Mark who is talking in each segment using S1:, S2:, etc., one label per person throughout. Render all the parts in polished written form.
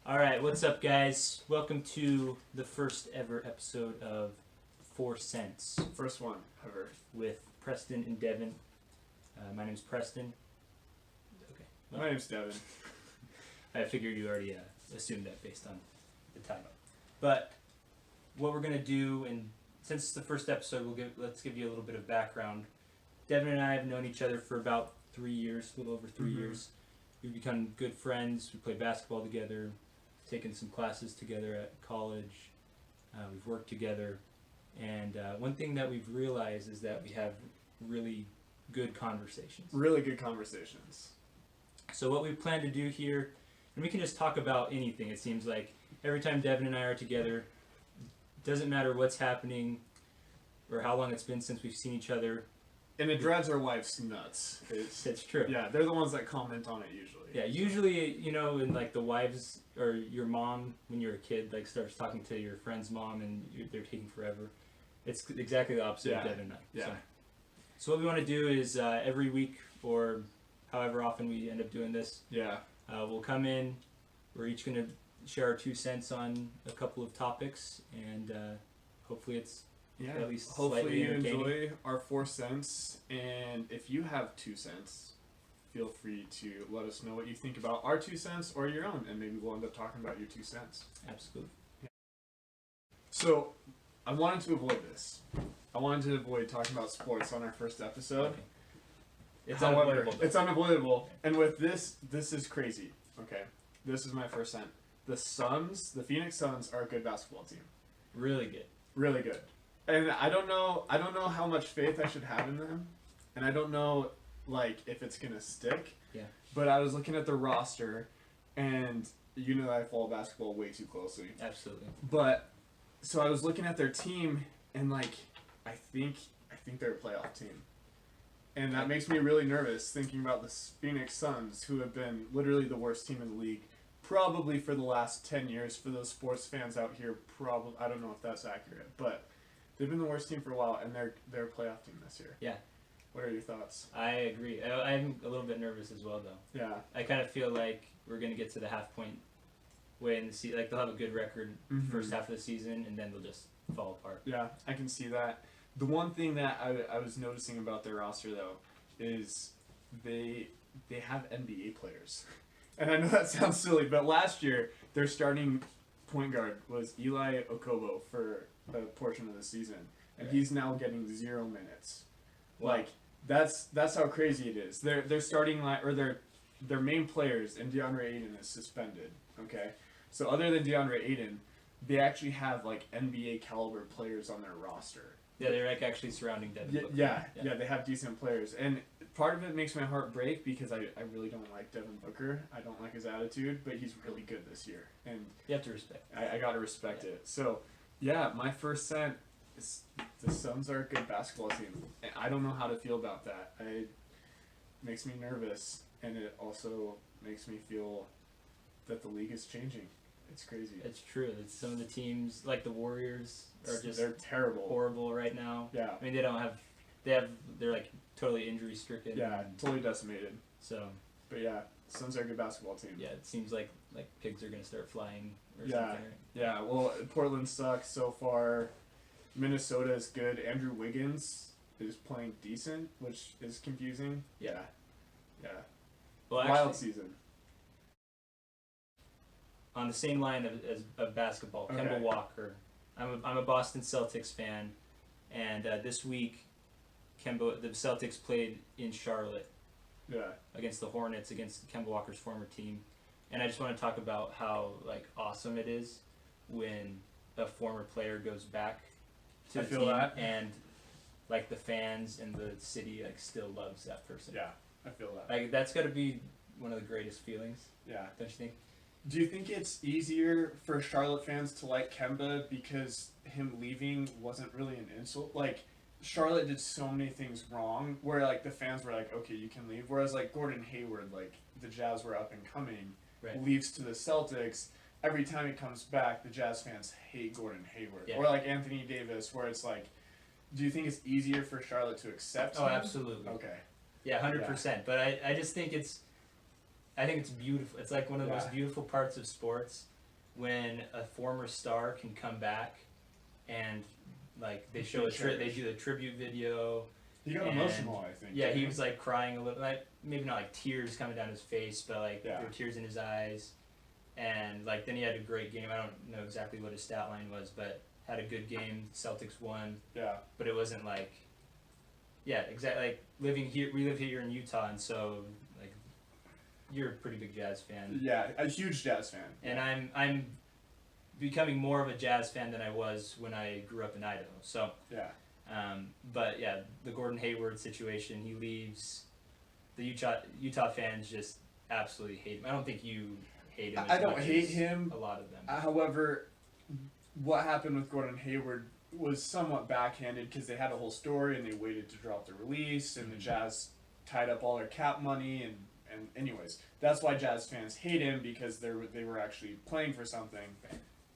S1: Alright, what's up, guys? Welcome to the first ever episode of 4 Cents
S2: First one ever.
S1: with Preston and Devin. My name's Preston. Okay. Well,
S2: My name's Devin.
S1: I figured you already assumed that based on the title. But what we're going to do, and since it's the first episode, let's give you a little bit of background. Devin and I have known each other for about 3 years, a little over 3 years. We've become good friends. We play basketball together, taken some classes together at college. We've worked together. And one thing that we've realized is that we have really good conversations.
S2: Really good conversations.
S1: So what we plan to do here, and we can just talk about anything, it seems like. Every time Devin and I are together, doesn't matter what's happening or how long it's been since we've seen each other.
S2: And it drives our wives nuts.
S1: It's true.
S2: Yeah, they're the ones that comment on it usually.
S1: Yeah, usually, in like the wives or your mom when you're a kid, like starts talking to your friend's mom and they're taking forever. It's exactly the opposite of Devin and I.
S2: Yeah.
S1: So what we want to do is every week or however often we end up doing this, we'll come in. We're each going to share our 2 cents on a couple of topics, and hopefully it's at least
S2: hopefully
S1: slightly
S2: you
S1: entertaining.
S2: enjoy our 4 cents, and if you have 2 cents, feel free to let us know what you think about our 2 cents or your own, and maybe we'll end up talking about your 2 cents.
S1: Absolutely.
S2: So, I wanted to avoid this. I wanted to avoid talking about sports on our first episode.
S1: Okay. It's
S2: However,
S1: unavoidable.
S2: It's unavoidable. And with this is crazy. Okay, this is my first cent. The Phoenix Suns are a good basketball team.
S1: Really good.
S2: Really good. And I don't know how much faith I should have in them. And I don't know, if it's going to stick.
S1: Yeah.
S2: But I was looking at the roster, and you know I follow basketball way too closely.
S1: Absolutely.
S2: But, so I was looking at their team, and, I think they're a playoff team. And that makes me really nervous thinking about the Phoenix Suns, who have been literally the worst team in the league, probably for the last 10 years. For those sports fans out here, probably, I don't know if that's accurate, but they've been the worst team for a while, and they're a playoff team this year.
S1: Yeah.
S2: What are your thoughts?
S1: I agree. I'm a little bit nervous as well, though.
S2: Yeah.
S1: I kind of feel like we're going to get to the half point way in the season. Like, they'll have a good record first half of the season, and then they'll just fall apart.
S2: Yeah, I can see that. The one thing that I was noticing about their roster, though, is they have NBA players. And I know that sounds silly, but last year, their starting point guard was Eli Okobo for a portion of the season. And he's now getting 0 minutes.
S1: Wow.
S2: That's how crazy it is. Their starting line, or their main players, and DeAndre Ayton is suspended. Okay, so other than DeAndre Ayton, they actually have NBA caliber players on their roster.
S1: Yeah, they're actually surrounding Devin Booker.
S2: Yeah, they have decent players, and part of it makes my heart break because I really don't like Devin Booker. I don't like his attitude, but he's really good this year, and
S1: You have to respect.
S2: I gotta respect it. So, yeah, my first cent is the Suns are a good basketball team, and I don't know how to feel about that. It makes me nervous, and it also makes me feel that the league is changing. It's crazy.
S1: It's true. It's some of the teams, like the Warriors, are just
S2: they're terrible.
S1: horrible right now.
S2: Yeah.
S1: I mean, they're like totally injury stricken.
S2: Yeah, totally decimated.
S1: So.
S2: But yeah, Suns are a good basketball team.
S1: Yeah, it seems like pigs are gonna start flying or
S2: Yeah.
S1: something. Right?
S2: Yeah, well, Portland sucks so far. Minnesota is good. Andrew Wiggins is playing decent, which is confusing.
S1: Yeah.
S2: Yeah.
S1: Well,
S2: Wild
S1: actually,
S2: season.
S1: on the same line of basketball,
S2: Okay.
S1: Kemba Walker. I'm a Boston Celtics fan, and this week, the Celtics played in Charlotte
S2: Yeah.
S1: against the Hornets, against Kemba Walker's former team, and I just want to talk about how awesome it is when a former player goes back to
S2: I
S1: the
S2: feel
S1: team,
S2: that.
S1: and the fans and the city still loves that person.
S2: Yeah, I feel that.
S1: That's got to be one of the greatest feelings,
S2: Yeah.
S1: don't you think?
S2: Do you think it's easier for Charlotte fans to like Kemba because him leaving wasn't really an insult? Charlotte did so many things wrong where the fans were like, okay, you can leave. Whereas Gordon Hayward, the Jazz were up and coming,
S1: Right.
S2: leaves to the Celtics. Every time he comes back, the Jazz fans hate Gordon Hayward.
S1: Yeah.
S2: Or Anthony Davis, where it's do you think it's easier for Charlotte to accept
S1: Oh,
S2: him?
S1: absolutely.
S2: Okay.
S1: Yeah, 100%. But I just think it's beautiful. It's one of the most beautiful parts of sports when a former star can come back and like they
S2: Be
S1: show they
S2: cherished.
S1: do a tribute video.
S2: He got
S1: And,
S2: emotional, I think.
S1: Yeah,
S2: didn't
S1: he was like crying a little, like maybe not like tears coming down his face, but like
S2: Yeah.
S1: there were tears in his eyes. And like then he had a great game. I don't know exactly what his stat line was, but had a good game. Celtics won,
S2: Yeah.
S1: but it wasn't like, yeah, exactly. Like living here, we live here in Utah, and so like you're a pretty big Jazz fan,
S2: Yeah, a huge Jazz fan.
S1: and I'm becoming more of a Jazz fan than I was when I grew up in Idaho. So.
S2: Yeah.
S1: But yeah, the Gordon Hayward situation, he leaves. The Utah fans just absolutely hate him. I don't think you hate him.
S2: I
S1: as
S2: don't
S1: much
S2: hate
S1: as
S2: him.
S1: A lot of them.
S2: However, what happened with Gordon Hayward was somewhat backhanded because they had a whole story and they waited to drop the release, and the Jazz tied up all their cap money, and anyways, that's why Jazz fans hate him, because they were actually playing for something.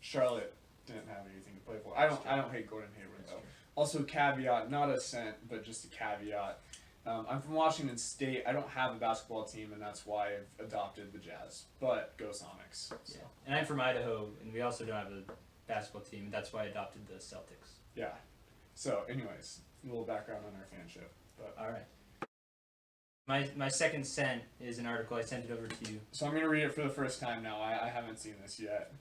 S2: Charlotte didn't have anything to play for. I don't hate Gordon Hayward
S1: That's
S2: though.
S1: true.
S2: Also, caveat, not a cent, but just a caveat. I'm from Washington State. I don't have a basketball team, and that's why I've adopted the Jazz. But go Sonics. So.
S1: Yeah. And I'm from Idaho, and we also don't have a basketball team. That's why I adopted the Celtics.
S2: Yeah. So, anyways, a little background on our fanship. But
S1: All right. My second sent is an article. I sent it over to you.
S2: so I'm gonna read it for the first time now. I haven't seen this yet.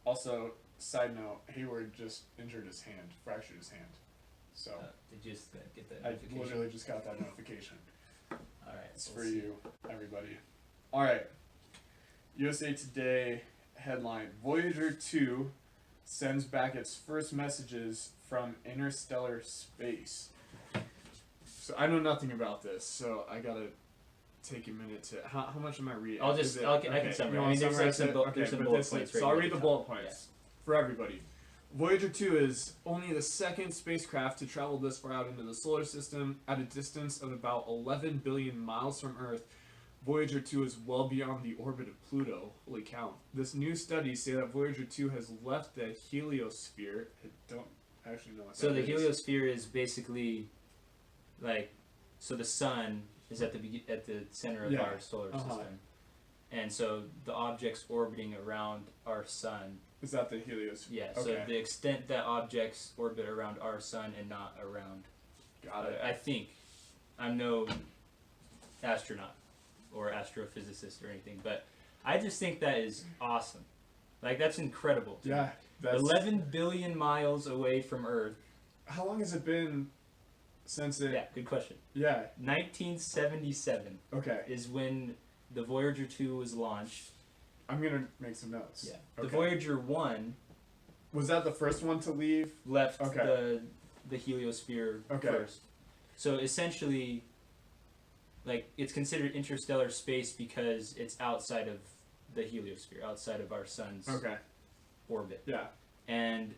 S2: Also, side note, Hayward just injured his hand, fractured his hand. So
S1: Did you just get that
S2: I
S1: notification?
S2: literally just got that notification.
S1: All right.
S2: It's
S1: we'll
S2: for
S1: see.
S2: you, everybody. All right. USA Today headline: Voyager 2 sends back its first messages from interstellar space. So I know nothing about this, so I gotta take a minute to. How much am I reading?
S1: I'll just. I can summarize. I mean, there's like some, there's some bullet points.
S2: So I'll read the bullet points for everybody. Voyager 2 is only the second spacecraft to travel this far out into the solar system at a distance of about 11 billion miles from Earth. Voyager 2 is well beyond the orbit of Pluto. Holy cow. This new study say that Voyager 2 has left the heliosphere. I don't actually know what
S1: So
S2: that
S1: the
S2: is.
S1: heliosphere is basically, like, so the sun is at the center of
S2: Yeah.
S1: our solar
S2: Uh-huh.
S1: system, and so the objects orbiting around our sun.
S2: Is that the heliosphere?
S1: Yeah.
S2: Okay.
S1: So the extent that objects orbit around our sun and not around.
S2: Got it.
S1: I think, I'm no astronaut or astrophysicist or anything, but I just think that is awesome. Like that's incredible. to me.
S2: Yeah. That's,
S1: 11 billion miles away from Earth.
S2: How long has it been since it?
S1: Yeah, good question.
S2: Yeah.
S1: 1977
S2: Okay.
S1: is when the Voyager 2 was launched.
S2: I'm gonna make some notes.
S1: Yeah.
S2: Okay.
S1: The Voyager 1
S2: Was that the first one to leave?
S1: left
S2: Okay.
S1: the heliosphere
S2: Okay.
S1: first. So essentially, like, it's considered interstellar space because it's outside of the heliosphere, outside of our sun's
S2: Okay.
S1: orbit.
S2: Yeah.
S1: And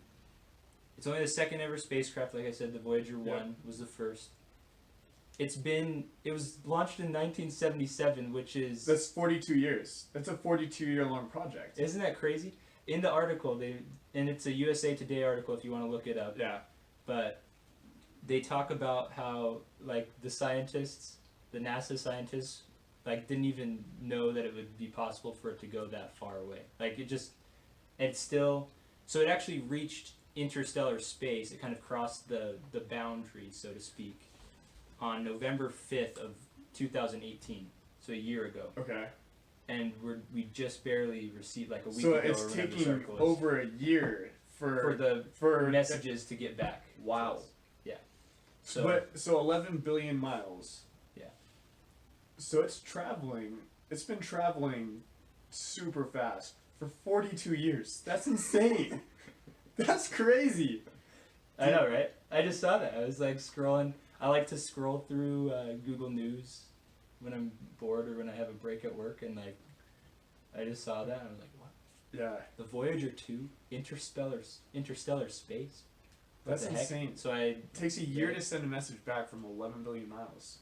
S1: it's only the second ever spacecraft. Like I said, the Voyager
S2: Yeah.
S1: 1 was the first. It was launched in 1977, which is...
S2: That's 42 years. That's a 42-year long project.
S1: Isn't that crazy? In the article, and it's a USA Today article if you want to look it up,
S2: Yeah.
S1: but they talk about how, like, the scientists, the NASA scientists, like, didn't even know that it would be possible for it to go that far away. Like, it's still, so it actually reached interstellar space. It kind of crossed the boundary, so to speak, on November 5th of 2018, so a year ago.
S2: Okay.
S1: And we just barely received, like, a week
S2: So
S1: ago
S2: it's
S1: or whenever this
S2: taking
S1: article is,
S2: over a year
S1: for the
S2: for
S1: messages to get back.
S2: Wow.
S1: Yeah. So
S2: So 11 billion miles.
S1: Yeah.
S2: So it's traveling. It's been traveling super fast for 42 years. That's insane. That's crazy.
S1: I know, right? I just saw that. I was like scrolling. I like to scroll through Google News when I'm bored or when I have a break at work, and like, I just saw that and I was like, what?
S2: Yeah.
S1: The Voyager 2 interstellar space. What
S2: That's
S1: the heck?
S2: insane.
S1: So
S2: It takes a year to send a message back from 11 billion miles.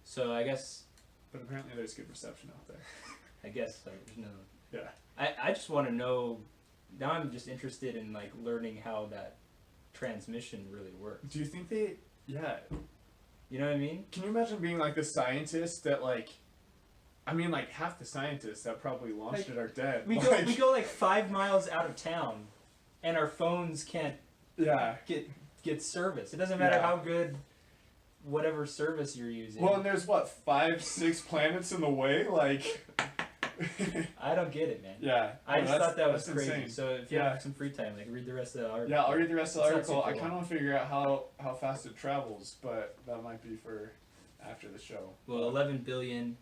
S1: So I guess
S2: But apparently there's good reception out there.
S1: there's no.
S2: Yeah.
S1: I just want to know. Now I'm just interested in like learning how that transmission really works.
S2: Do you think they... Yeah.
S1: You know what I mean?
S2: Can you imagine being like the scientist that like I mean, like half the scientists that probably launched it are dead.
S1: We go like 5 miles out of town, and our phones can't
S2: Yeah.
S1: get service. It doesn't matter
S2: Yeah.
S1: how good whatever service you're using.
S2: Well, and there's what 5, 6 planets in the way, like.
S1: I don't get it, man.
S2: Yeah.
S1: I
S2: No,
S1: just thought that was
S2: that's
S1: crazy.
S2: insane.
S1: So if you
S2: Yeah.
S1: have some free time, like read the rest of the article.
S2: Yeah, I'll read the rest of the
S1: It's not
S2: article. I
S1: super
S2: kind of
S1: long.
S2: want to figure out how fast it travels, but that might be for after the show.
S1: Well, 11 billion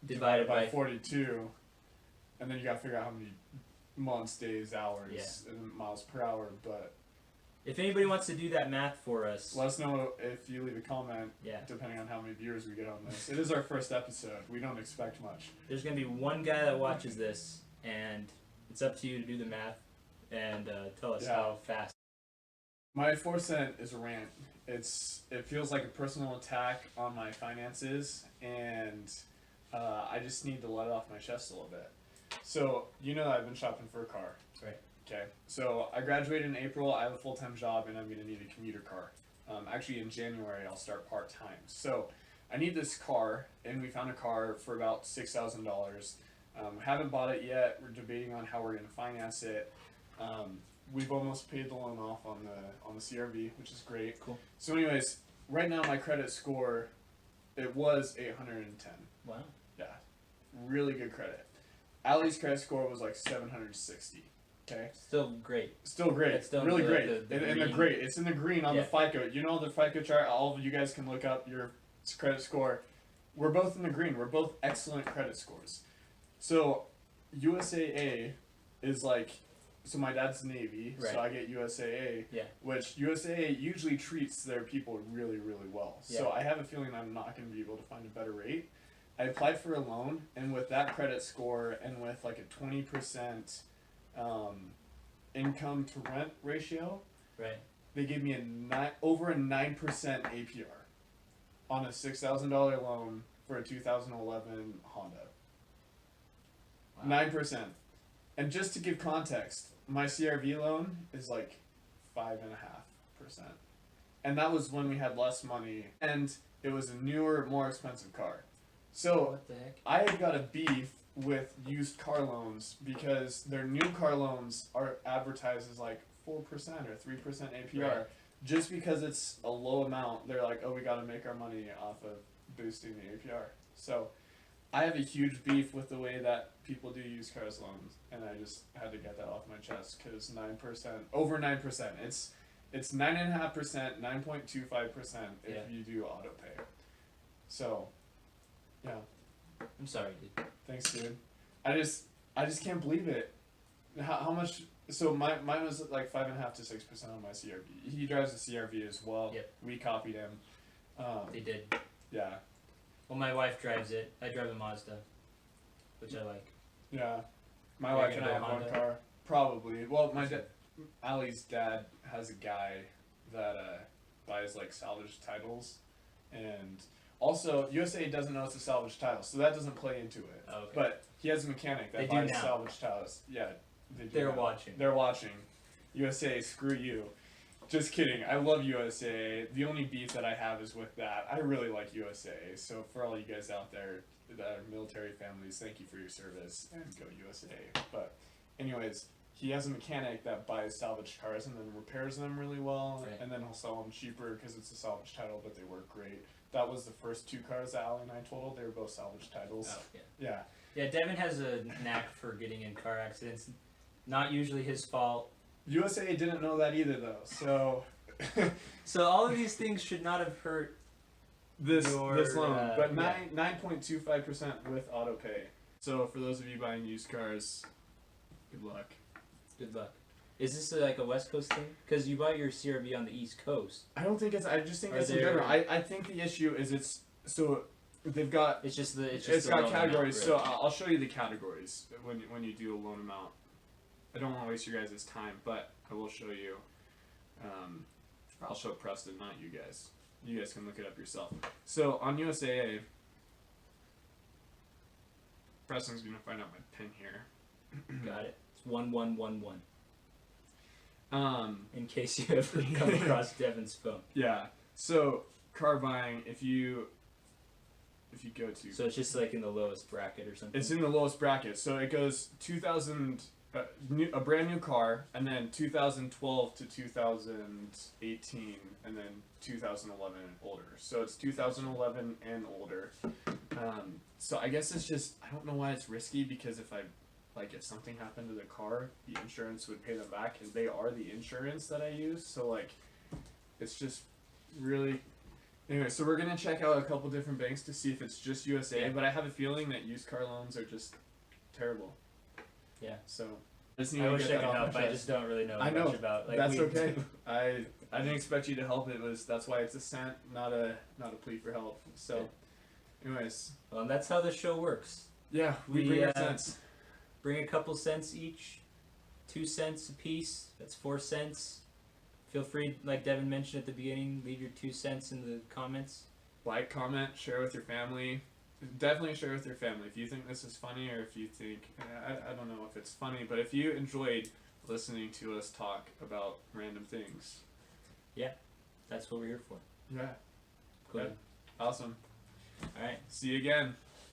S1: divided by
S2: 42, and then you got to figure out how many months, days, hours, and miles per hour. But
S1: If anybody wants to do that math for us,
S2: let us know if you leave a comment,
S1: yeah,
S2: depending on how many viewers we get on this. It is our first episode. We don't expect much.
S1: there's gonna be one guy that watches this, and it's up to you to do the math and tell us
S2: Yeah.
S1: how fast.
S2: My 4 cent is a rant. It feels like a personal attack on my finances, and I just need to let it off my chest a little bit. So you know I've been shopping for a car.
S1: Right.
S2: Okay. So I graduated in April. I have a full-time job, and I'm gonna need a commuter car. Actually, in January I'll start part-time. So I need this car, and we found a car for about $6,000. Haven't bought it yet. We're debating on how we're gonna finance it. We've almost paid the loan off on the CRV, which is great.
S1: Cool.
S2: So, anyways, right now my credit score, it was 810.
S1: Wow.
S2: Yeah, really good credit. Allie's credit score was like 760. Okay,
S1: Still great.
S2: still great.
S1: It's still
S2: really
S1: the-
S2: great.
S1: the
S2: And the
S1: green.
S2: great. It's in the green on the
S1: Yeah.
S2: FICO. You know the FICO chart. All of you guys can look up your credit score. We're both in the green. We're both excellent credit scores. So USAA is like, so my dad's Navy,
S1: Right.
S2: so I get USAA,
S1: Yeah.
S2: which USAA usually treats their people really, really well. So
S1: Yeah.
S2: I have a feeling I'm not going to be able to find a better rate. I applied for a loan, and with that credit score and with like a 20% income to rent ratio,
S1: Right.
S2: they gave me over a 9% APR on a $6,000 loan for a 2011 Honda.
S1: Wow.
S2: 9%. And just to give context, my CRV loan is like 5.5%. And that was when we had less money, and it was a newer, more expensive car. So
S1: What the heck?
S2: I have got a beef with used car loans because their new car loans are advertised as like 4% or 3% APR.
S1: Right.
S2: Just because it's a low amount, they're like, oh, we got to make our money off of boosting the APR. So I have a huge beef with the way that people do used cars loans, and I just had to get that off my chest because 9%, over 9%, it's 9.5%, 9.25% if
S1: Yeah.
S2: you do auto pay. So, yeah.
S1: I'm sorry, dude.
S2: Thanks, dude. I just can't believe it. How much? So mine was like 5.5 to 6% on my CRV. He drives a CRV as well.
S1: Yep.
S2: We copied him.
S1: They did.
S2: Yeah,
S1: Well, my wife drives it. I drive a Mazda, which I like.
S2: yeah. My
S1: You're
S2: wife and
S1: gonna
S2: I
S1: go
S2: have one
S1: Honda?
S2: car. Probably. Well, Allie's dad has a guy that buys like salvage titles, and also USA doesn't know it's a salvage title, so that doesn't play into it.
S1: Oh, okay.
S2: But he has a mechanic that
S1: They do
S2: buys
S1: now.
S2: salvage titles. Yeah, they do.
S1: They're
S2: now.
S1: watching.
S2: They're watching. USA, screw you. Just kidding. I love USA. The only beef that I have is with that. I really like USA. So for all you guys out there that are military families, thank you for your service and go USA. But anyways, he has a mechanic that buys salvage cars and then repairs them really well,
S1: Right.
S2: and then he'll sell them cheaper because it's a salvage title, but they work great. That was the first 2 cars that Allie and I totaled. They were both salvage titles.
S1: Oh, yeah.
S2: Yeah.
S1: Yeah, Devin has a knack for getting in car accidents. Not usually his fault.
S2: USA didn't know that either though. So
S1: So all of these things should not have hurt.
S2: this
S1: Your,
S2: loan, but
S1: yeah.
S2: 9.25% with auto pay. So for those of you buying used cars, good luck.
S1: Good luck. Is this like a West Coast thing? Because you bought your CRV on the East Coast.
S2: I don't think it's. I just think
S1: Are
S2: it's in
S1: there-
S2: general. I think the issue is it's so they've got.
S1: It's just the. It's
S2: It's
S1: the
S2: got
S1: loan
S2: categories.
S1: amount,
S2: So
S1: really.
S2: I'll show you the categories when you do a loan amount. I don't want to waste your guys' time, but I will show you. I'll show Preston, not you guys. You guys can look it up yourself. So on USAA, Preston's gonna find out my pin here.
S1: Got it. It's 1111.
S2: Um,
S1: In case you ever come across Devin's phone.
S2: yeah. So car buying, if you if you go to.
S1: So it's just like in the lowest bracket or something.
S2: It's in the lowest bracket. So it goes 2000, a brand new car, and then 2012 to 2018, and then 2011 and older. So it's 2011 and older. So I guess it's just, I don't know why it's risky, because if something happened to the car, the insurance would pay them back, and they are the insurance that I use. So like, it's just really. Anyway, so we're gonna check out a couple different banks to see if it's just USA,
S1: Yeah.
S2: but I have a feeling that used car loans are just terrible.
S1: Yeah.
S2: So I just need
S1: I
S2: to
S1: wish
S2: get
S1: I
S2: that
S1: could
S2: off
S1: help.
S2: my
S1: I
S2: chest.
S1: just don't really know
S2: I know.
S1: much about. Like,
S2: That's
S1: we
S2: okay.
S1: do.
S2: I didn't expect you to help. That's why it's a cent, not a plea for help. So, anyways,
S1: Well, and that's how the show works.
S2: yeah, we
S1: We,
S2: bring our
S1: uh,
S2: cents.
S1: Bring a couple cents each, 2 cents a piece. That's 4 cents. Feel free, like Devin mentioned at the beginning, leave your 2 cents in the comments.
S2: Like, comment, share with your family. Definitely share with your family if you think this is funny, or if you think I don't know if it's funny, but if you enjoyed listening to us talk about random things.
S1: That's what we're here for.
S2: Yeah.
S1: Cool.
S2: Yeah. Awesome.
S1: All right.
S2: See you again.